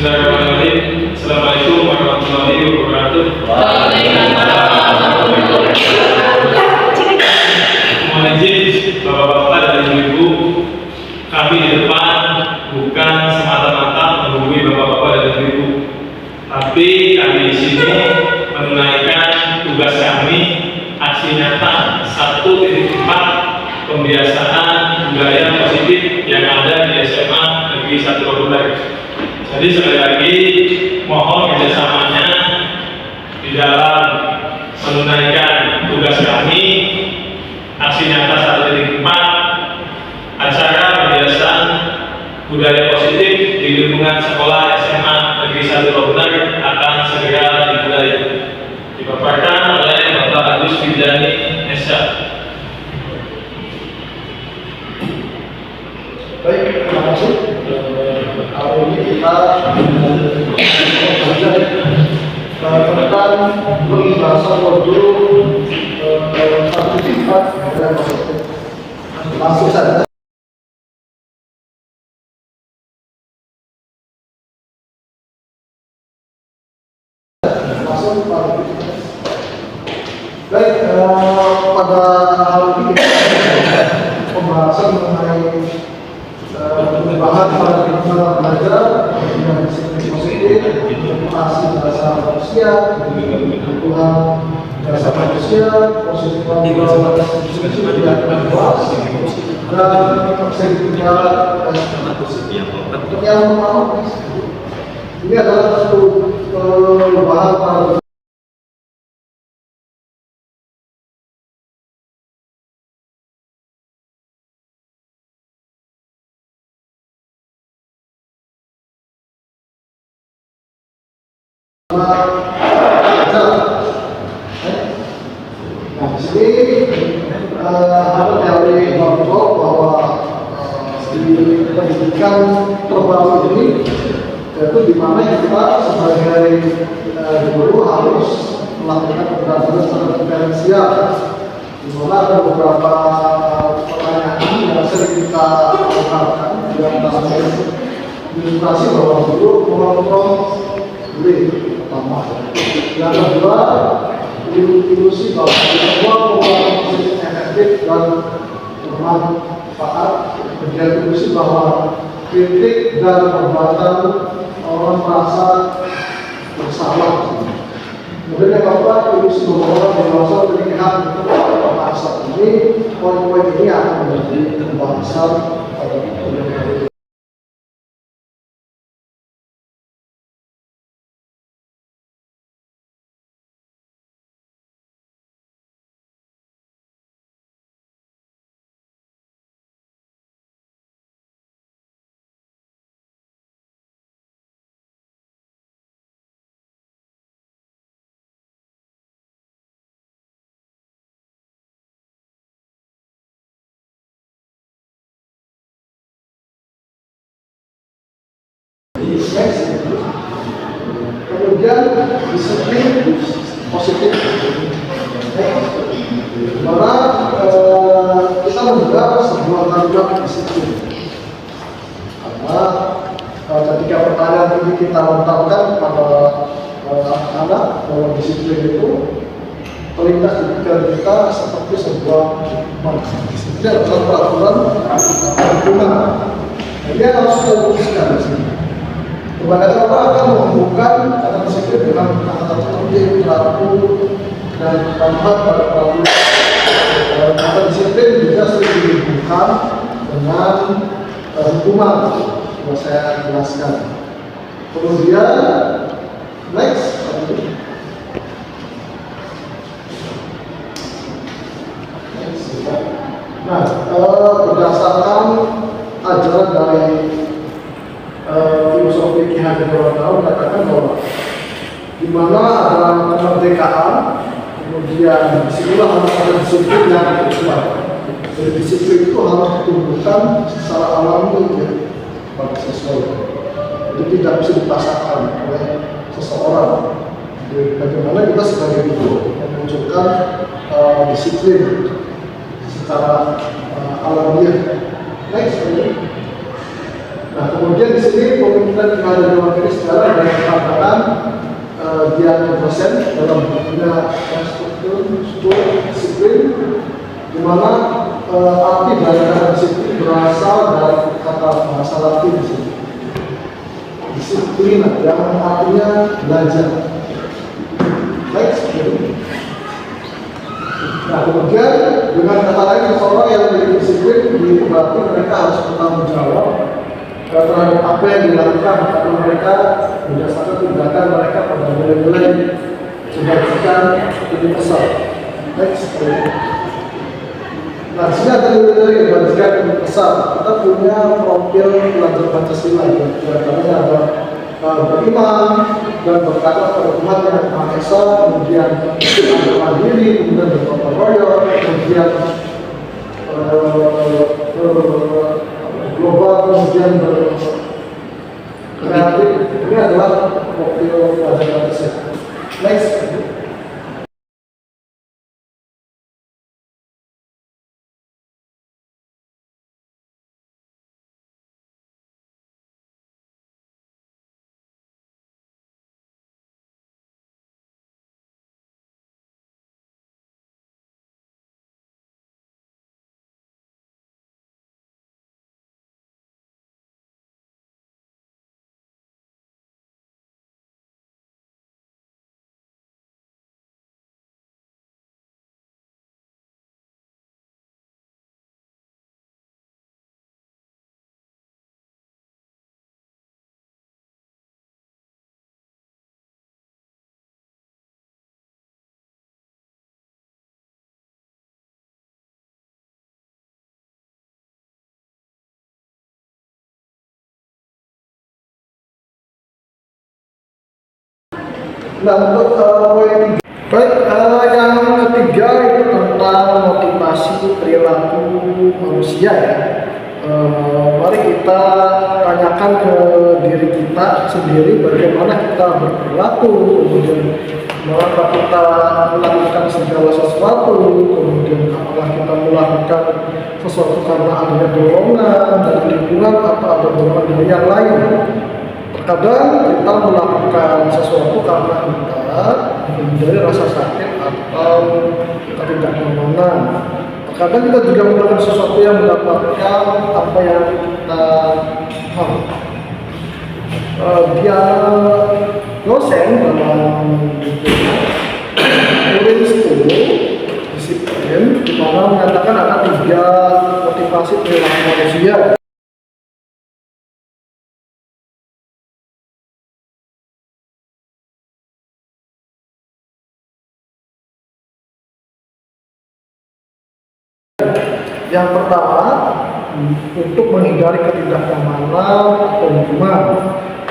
Bismillahirrahmanirrahim. Assalamualaikum warahmatullahi wabarakatuh. Mohon izin Bapak-bapak dan Ibu-ibu, kami di depan bukan semata-mata menghubungi Bapak-bapak dan Ibu-ibu, tapi kami di sini menunaikan tugas kami, aksi nyata 1.4 pembiasaan budaya positif yang ada di SMA Negeri 1 Robudak. Jadi sekali lagi mohon kerjasamanya di dalam menunaikan tugas kami, aksi nyata 1.4 acara pembiasaan budaya positif di lingkungan sekolah SMA Negeri 1 Robudak akan segera dimulai. Dipaparkan oleh Bapak Agus Widjani SH. Baik, terima kasih. Hari ini kita tentang pembahasan modul 1.4 dan positif. Langsung saja. Langsung baik, pada hari ini kita pembahasan mengenai perubahan paradigma belajar dengan disiplin positif, edukasi bahasa manusia, kebutuhan bahasa manusia, positif dan untuk yang pertama ini adalah satu perubahan paradigma. Nah, di sini ada teori bahwa di pendidikan terbaru ini yaitu di mana kita sebagai guru harus melakukan pembelajaran secara diferensial, di mana ada beberapa pertanyaan yang sering kita lakukan yang namanya ilustrasi bahwa guru mengontrol pertama. Yang kedua, ilusi bahwa semua pengolahan positif efektif dan bermanfaat. Kemudian ilusi bahwa kritik dan perbuatan orang merasa bersalah. Kemudian yang keempat, ilusi bahwa orang dewasa pernikahan untuk bahasa ini. Poin-poin ini akan menjadi pembahasan pada video. Kemudian disiplin positif, karena kita mendengar sebuah kalimat disiplin. Karena ketika pertanyaan ini kita lontarkan pada anak-anak bahwa disiplin itu terlintas di pikiran kita seperti sebuah disiplin adalah peraturan lingkungan. Jadi harus kita luruskan di sini. Kebanyakan orang akan menghubungkan kata disiplin dengan kata tertib, berlaku, dan manfaat pada peraturan. Kata disiplin juga sering dihubungkan dengan hukuman. Coba saya jelaskan. Kemudian next. Nah, berdasarkan ajaran dari filosofi Ki Hajar Dewantara mengatakan bahwa di mana ada kemerdekaan, kemudian disinilah harus ada disiplin yang kuat. Jadi disiplin itu harus ditumbuhkan secara alami pada seseorang. Jadi tidak bisa dipaksakan oleh seseorang. Jadi bagaimana kita sebagai guru memunculkan disiplin secara alamiah. Next. Nah, kemudian di sini kemudian ada dua materi sejarah dan mengatakan dia dosen dalam bukunya struktur disiplin, di mana arti dari kata disiplin berasal dari kata bahasa Latin disiplin yang artinya belajar. Next. Nah, kemudian dengan kata lain seseorang yang memiliki disiplin berarti mereka harus bertanggung jawab terhadap apa yang dilakukan karena mereka berdasarkan tindakan mereka pada nilai-nilai kebajikan universal. Next. Nah, sini ada nilai-nilai kebajikan universal. Kita punya profil pelajar Pancasila, diantaranya ada beriman dan berkata pada Tuhan yang Maha Esa, kemudian ada mandiri, kemudian bergotong royong, kemudian global, kemudian kreatif. Ini adalah profil pelajar Pancasila. Next. Nah, untuk poin baik, yang ketiga itu tentang motivasi perilaku manusia ya. Mari kita tanyakan ke diri kita sendiri bagaimana kita berperilaku, kemudian mengapa kita melakukan segala sesuatu, kemudian apakah kita melakukan sesuatu karena adanya dorongan dari lingkungan atau ada dorongan dari yang lain. Terkadang kita melakukan sesuatu karena kita menghindari rasa sakit atau kita tidak nyaman. Terkadang kita juga melakukan sesuatu yang mendapatkan apa yang kita mau. Dia dosen dalam Turin 10 disiplin, di mana mengatakan ada 3 motivasi perilaku manusia. Yang pertama, untuk menghindari ketidaknyamanan atau hukuman.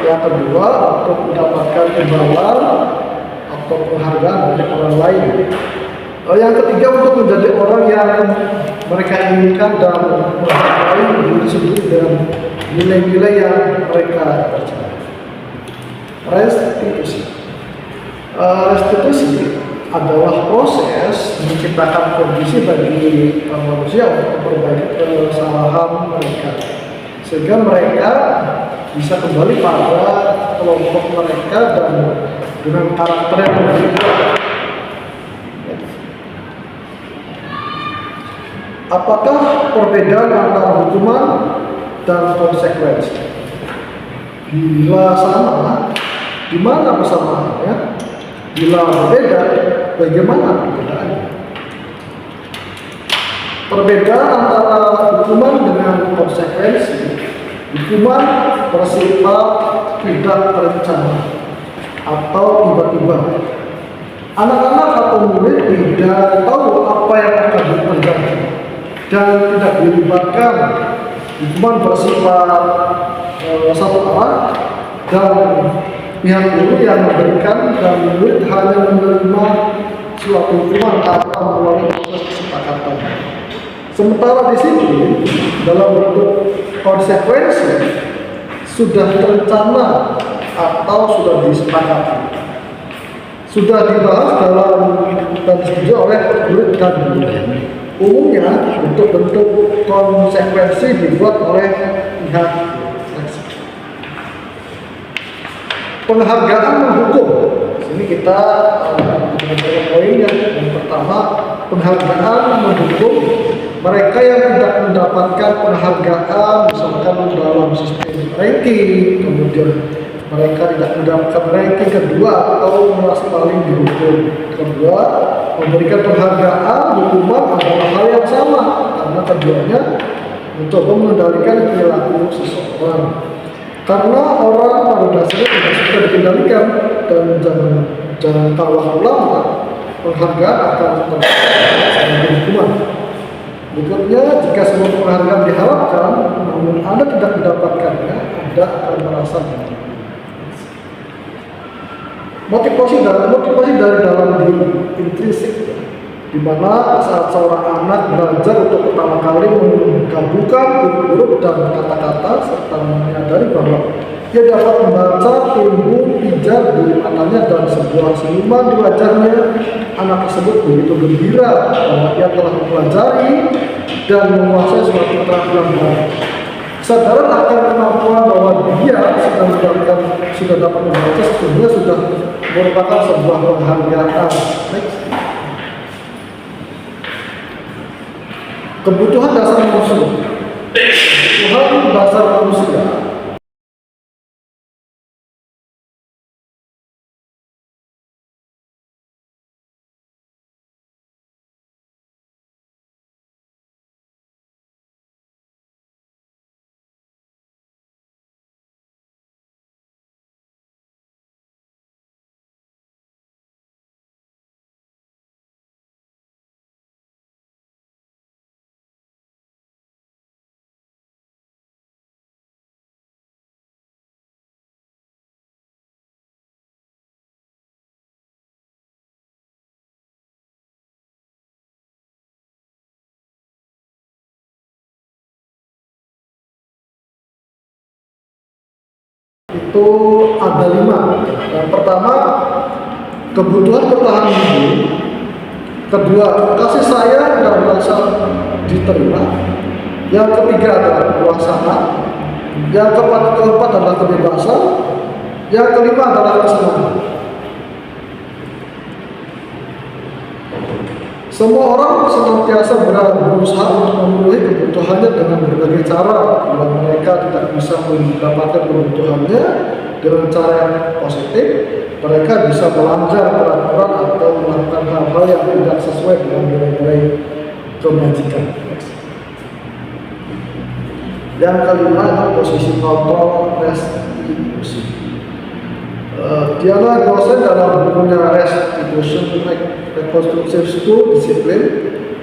Yang kedua, untuk mendapatkan imbalan atau penghargaan dari orang lain. Yang ketiga, untuk menjadi orang yang mereka inginkan dan menghargai diri sendiri dengan nilai-nilai yang mereka percaya. Restitusi. Restitusi adalah proses menciptakan kondisi bagi manusia untuk memperbaiki kesalahan mereka, sehingga mereka bisa kembali pada kelompok mereka dan dengan karakter yang berbeda. Apakah perbedaan antara hukuman dan konsekuensi? Bila sama, di mana persamaannya? Bila berbeda, bagaimana perbedaannya? Perbedaan antara hukuman dengan konsekuensi. Hukuman bersifat tidak terencana atau tiba-tiba. Anak-anak atau murid tidak tahu apa yang akan terjadi dan tidak dilibatkan. Hukuman bersifat satu arah dan pihak guru yang memberikan dan murid hanya menerima suatu hukuman tanpa melalui proses kesepakatan. Sementara di sini dalam bentuk konsekuensi sudah terencana atau sudah disepakati, sudah dibahas dalam dan disetujui oleh murid dan guru. Umumnya bentuk-bentuk konsekuensi dibuat oleh pihak. Penghargaan menghukum. Sini kita beberapa poinnya. Yang pertama, penghargaan menghukum mereka yang tidak mendapatkan penghargaan, misalkan dalam sistem ranking, kemudian mereka tidak mendapatkan ranking kedua atau merasa paling dihukum. Kedua, memberikan penghargaan hukuman adalah hal yang sama karena keduanya mencoba mengendalikan perilaku seseorang. Karena orang pada dasarnya tidak suka dikendalikan dan jangan tahu waktu lama, penghargaan akan sebagai hukuman. Berikutnya, jika sebuah penghargaan diharapkan, namun Anda tidak mendapatkannya, Anda akan merasa bahagia. Motivasi dari dalam diri intrinsik, di mana saat seorang anak belajar untuk pertama kali menggabungkan huruf dan kata-kata serta menyadari bahwa ia dapat membaca ilmu pijar di matanya dan sebuah senyuman di wajahnya, anak tersebut begitu gembira bahwa ia telah mempelajari dan menguasai suatu keterampilan baru. Kesadaran akan kemampuan bahwa dia sudah dapat membaca sesungguhnya sudah merupakan sebuah penghargaan. Next. Kebutuhan dasar manusia. Kebutuhan dasar manusia. Itu ada 5. Yang pertama, kebutuhan bertahan hidup. Kedua, kasih sayang dan rasa diterima. Yang ketiga adalah kekuasaan. Yang keempat adalah kebebasan. Yang kelima adalah kesenangan. Semua orang senantiasa berusaha untuk memenuhi kebutuhannya dengan berbagai cara. Bila mereka tidak bisa mendapatkan kebutuhannya dengan cara yang positif, mereka bisa melanggar peraturan atau melakukan hal-hal yang tidak sesuai dengan nilai-nilai kebajikan. Yang kelima adalah posisi kontrol restitusi. Dialah dosen dalam bukunya Reconstruction School Discipline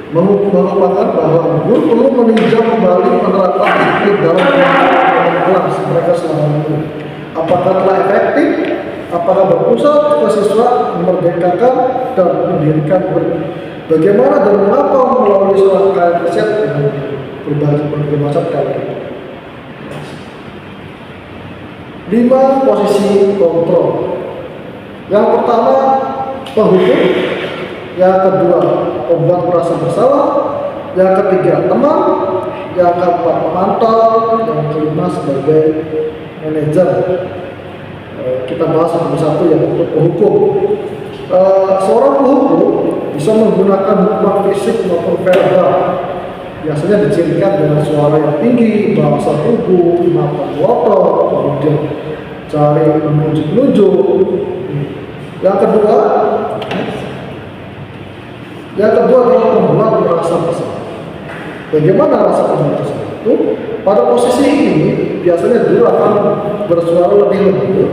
mengupakan bahwa guru perlu meninjau kembali penerapan disiplin dalam kelas mereka selama ini. Apakah telah efektif? Apakah berpusat ke siswa, memerdekakan dan mendirikan bagaimana dan mengapa melalui surat kaya riset dengan berbagai macam teknik. 5 posisi kontrol. Yang pertama, penghukum. Yang kedua, pembuat merasa bersalah. Yang ketiga, teman. Yang keempat, pemantau. Yang kelima, sebagai manajer. Kita bahas satu-satu yang untuk penghukum. Seorang penghukum bisa menggunakan hukuman fisik maupun verbal. Biasanya dicirikan dengan suara yang tinggi, bahasa tubuh, mata melotot, kemudian cari menunjuk-nunjuk. Yang kedua adalah membuat merasa bersalah. Bagaimana rasa bersalah itu? Pada posisi ini biasanya guru akan bersuara lebih lembut.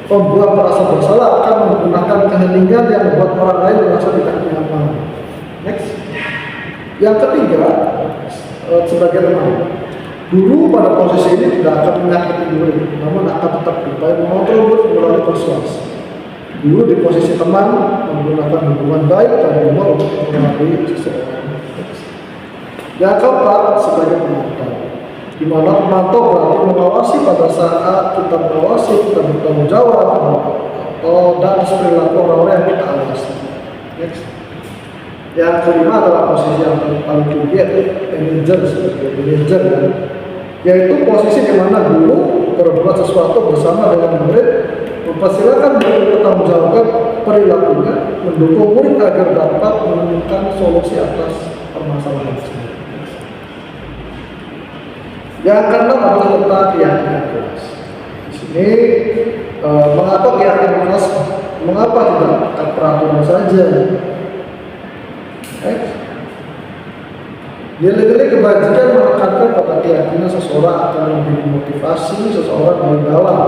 Pembuat merasa bersalah akan menggunakan keheningan yang membuat orang lain merasa tidak nyaman. Next. Yang ketiga, sebagai teman, guru pada posisi ini tidak akan menyakiti murid, namun akan tetap berupaya mengontrol murid melalui persuasi. Guru di posisi teman menggunakan hubungan baik dan humor untuk mengenali seseorang. Yang keempat, sebagai pemantau, di mana pemantau berarti mengawasi pada saat kita mengawasi, kita bertanggung jawab dan perilaku orang-orang yang kita awasi. Next. Yang kelima adalah posisi yang paling tinggi, yaitu manajer, sebagai manajer, yaitu posisi di mana guru berbuat sesuatu bersama dengan murid mempersilahkan bertanggungjawabkan perilakunya, mendukung murid agar dapat menemukan solusi atas permasalahan tersebut. Yang keenam adalah tentang keyakinan kelas. Di sini mengapa keyakinan kelas? Mengapa tidak peraturan saja? Nilai-nilai kebajikan menekankan pada keyakinan seseorang akan lebih memotivasi seseorang dari dalam.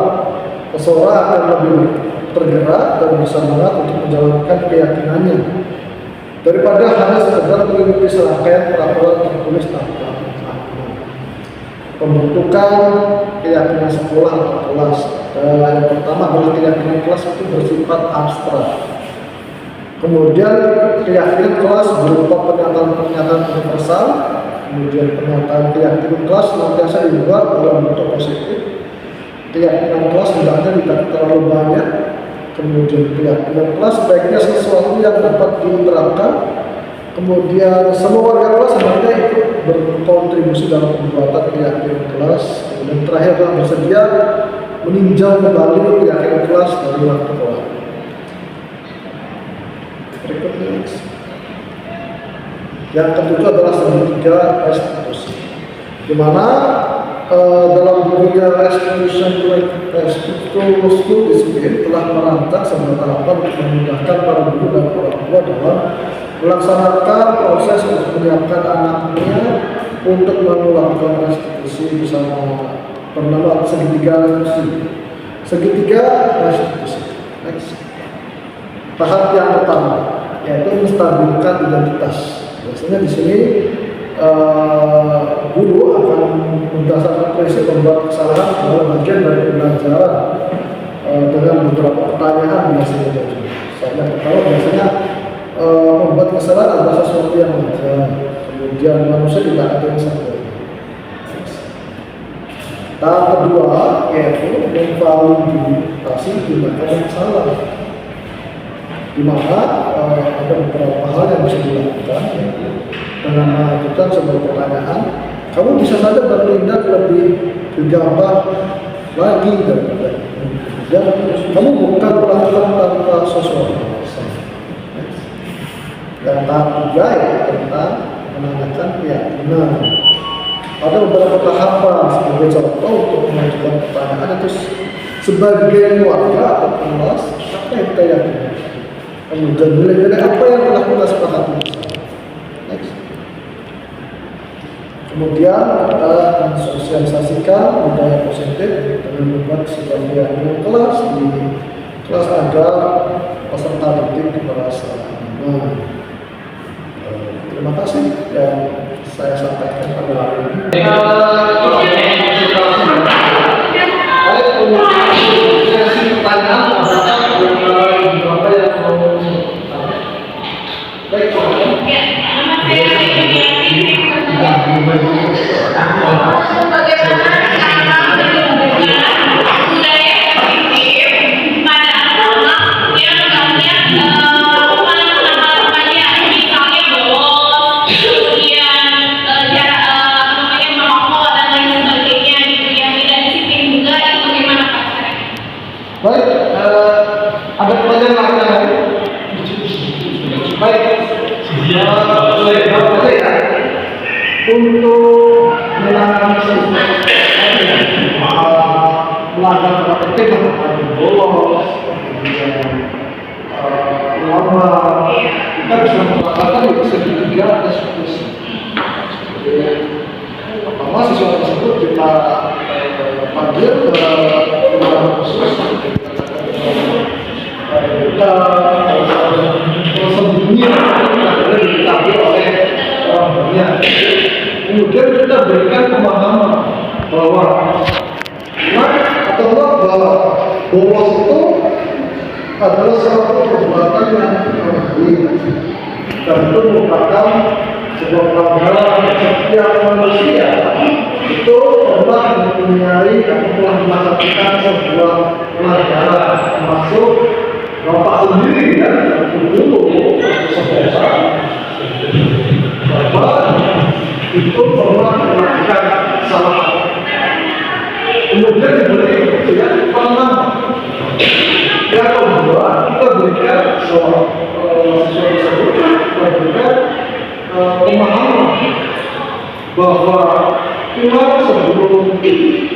Seseorang akan lebih tergerak dan bersemangat untuk menjalankan keyakinannya daripada hanya sekedar mengikuti serangkaian peraturan tertulis tanpa makna. Pembentukan keyakinan sekolah atau kelas. Yang pertama adalah keyakinan kelas itu bersifat abstrak. Kemudian keyakinan kelas berupa pernyataan-pernyataan universal. Kemudian pernyataan keyakinan kelas senantiasa dibuat dalam bentuk positif. Keyakinan kelas hendaknya tidak terlalu banyak. Kemudian keyakinan kelas sebaiknya sesuatu yang dapat diterapkan. Kemudian semua warga kelas hendaknya ikut berkontribusi dalam pembuatan keyakinan kelas. Kemudian terakhir adalah bersedia meninjau kembali keyakinan kelas dari waktu ke waktu. Berikutnya, yang ketujuh adalah segitiga restitusi, di mana dalam bukunya Restitution School Discipline telah merancang sebuah tahapan untuk memudahkan para guru dan orang tua dalam melaksanakan proses untuk menyiapkan anaknya untuk melakukan restitusi bersama bernama segitiga restitusi. Segitiga restitusi. Next. Tahap yang pertama yaitu menstabilkan identitas. Biasanya di sini guru akan berdasarkan prinsip membuat kesalahan adalah bagian dari pembelajaran dengan beberapa pertanyaan biasanya. Saya pertama biasanya membuat kesalahan adalah sesuatu yang wajar. Kemudian manusia tidak ada yang sempurna. Tahap kedua yaitu memvalidasi tindakan yang salah, di mana ada beberapa hal yang bisa dilakukan, yaitu dengan mengajukan sebuah pertanyaan, kamu bisa saja bertindak lebih gegabah lagi daripada dan kamu bukan melakukan tanpa sesuatu. Dan tahap tiga ya tentang menanyakan keyakinan. Ada beberapa tahapan sebagai contoh untuk mengajukan pertanyaan itu sebagai warga atau kelas apa yang kita yakini. Kemudian nilai-nilai apa yang telah kita sepakati. Next. Kemudian kita mensosialisasikan budaya positif dengan membuat sebagian kelas di kelas agar peserta didik merasa aman. Terima kasih yang saya sampaikan pada hari ini. Sesi pertanyaan berapa yang mau baik. Baik, ada pertanyaan lain? Baik, ya. Untuk menangani melanggar tertib bolos, ulama, kita bisa mengatakan itu segitiga restitusi. Pertama siswa tersebut kita panggil ke ruangan khusus. Kita sembunyi karena diketahui oleh orang banyak. Kemudian kita berikan pemahaman bahwa bahwa bolos itu adalah suatu perbuatan yang baik dan itu merupakan sebuah pelanggaran setiap manusia itu pernah mempunyai dan telah melakukan sebuah pelanggaran, termasuk Bapak sendiri ya, dulu sekolah Bapak itu pernah melakukan kesalahan, kemudian diberi pernah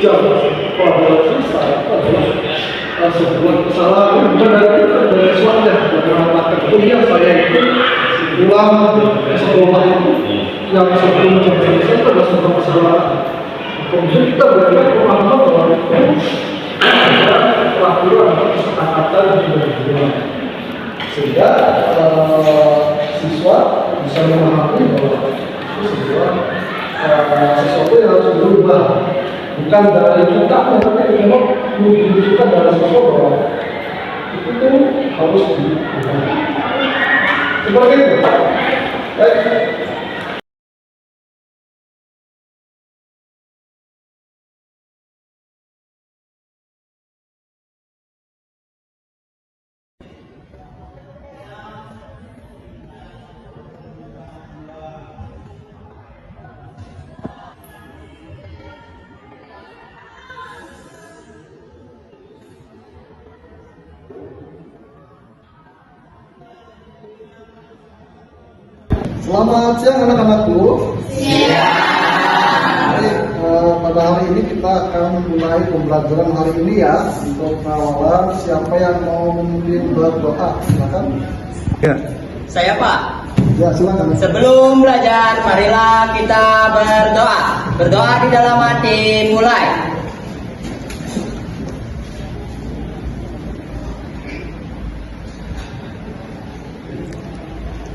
yang pada selesai adalah sebuah kesalahan dari suaminya yang mengatakan kuliah saya itu pulang sekolah itu yang sebelum jam selesai itu adalah sebuah kesalahan. Kemudian kita belajar pemahaman bahwa itu ada peraturan atau kesepakatan yang berjalan sehingga siswa bisa memahami bahwa itu sebuah sesuatu yang harus berubah, bukan dari kita, tapi memang dibutuhkan dari sesuatu bahwa itu tuh harus diubah. Seperti itu. Baik. Selamat siang anak-anakku. Baik, pada hari ini kita akan mulai pembelajaran hari ini ya. Untuk pengawalan, siapa yang mau memimpin berdoa? Silakan. Ya. Saya Pak. Ya, silakan. Sebelum belajar, marilah kita berdoa. Berdoa di dalam hati, mulai.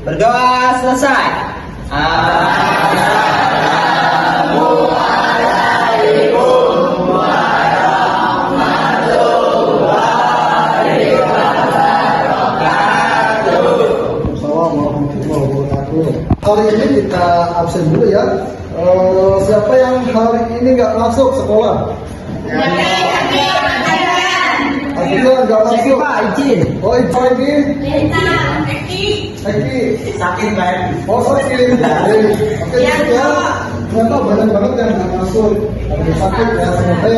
Berdoa selesai. Assalamualaikum warahmatullahi wabarakatuh. Hari ini kita absen dulu ya. Siapa yang hari ini nggak masuk sekolah? Akhirnya nggak masuk. Pak, izin. Oh, izin. Eki. Sakit Pak. Oh, sakit. Oke, ya. Ternyata banyak banget yang nggak masuk. Yang sakit ya, semoga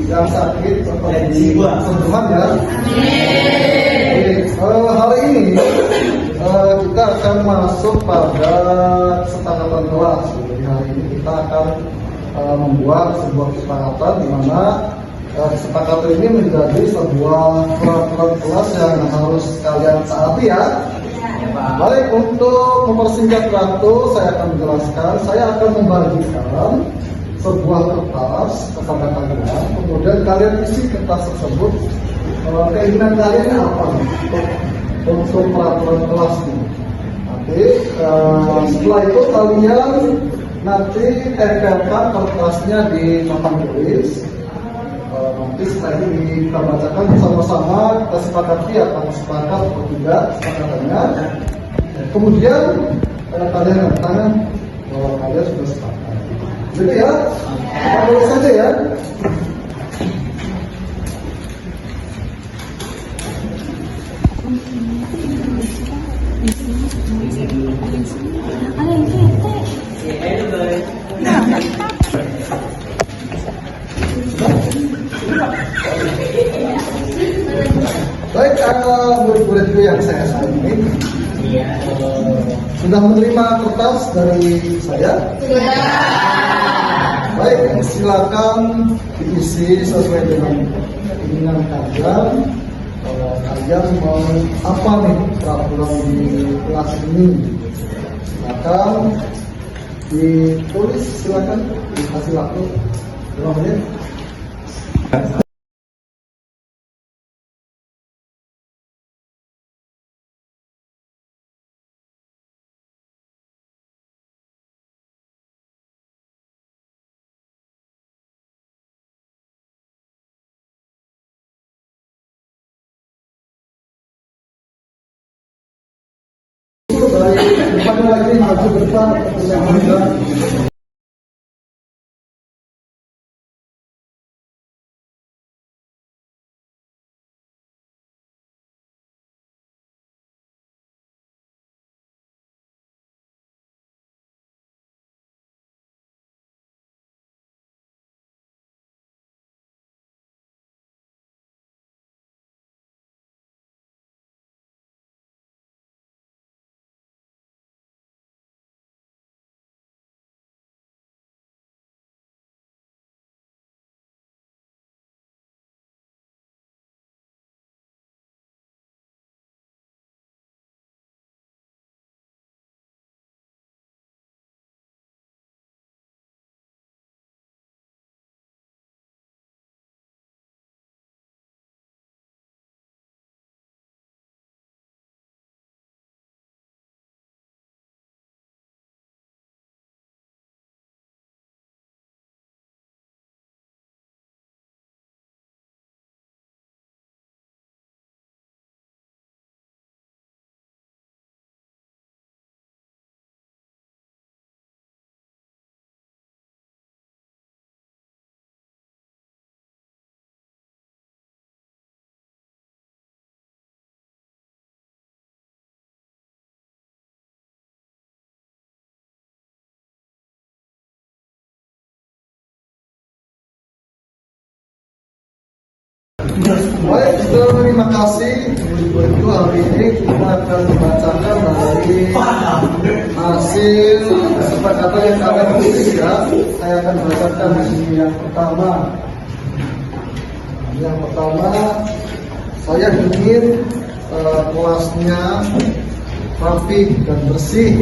yang sakit seperti sentuhan ya. Hari ini kita akan masuk pada kesepakatan kelas. Jadi hari ini kita akan membuat sebuah kesepakatan di mana kesepakatan ini menjadi sebuah peraturan kelas yang harus kalian taati ya. Baik, untuk mempersingkat waktu saya akan menjelaskan. Saya akan membagikan sebuah kertas kepada kalian. Kemudian kalian isi kertas tersebut. Keinginan kalian apa untuk peraturan kelas ini? Nanti setelah itu kalian nanti tempelkan kertasnya di papan tulis. Nanti setelah ini kita bacakan bersama-sama, kita sepakati atau sepakat atau tidak sepakatannya. Kemudian kalian katakan bahwa kalian sudah sepakat. Jadi ya, kita tulis saja ya. Baik, murid-muridku yang saya sayangi, sudah menerima kertas dari saya? Sudah. Baik, silakan diisi sesuai dengan keinginan kalian. Kalian mau apa nih peraturan di kelas ini? Silakan ditulis, silakan dikasih waktu 5 menit. Baik, kepada lagi maju depan untuk yang Baik, terima kasih. Ibu-ibu, hari ini kita akan membacakan dari hasil kesepakatan yang kalian tulis ya. Saya akan bacakan di sini yang pertama. Yang pertama, saya ingin kelasnya rapi dan bersih.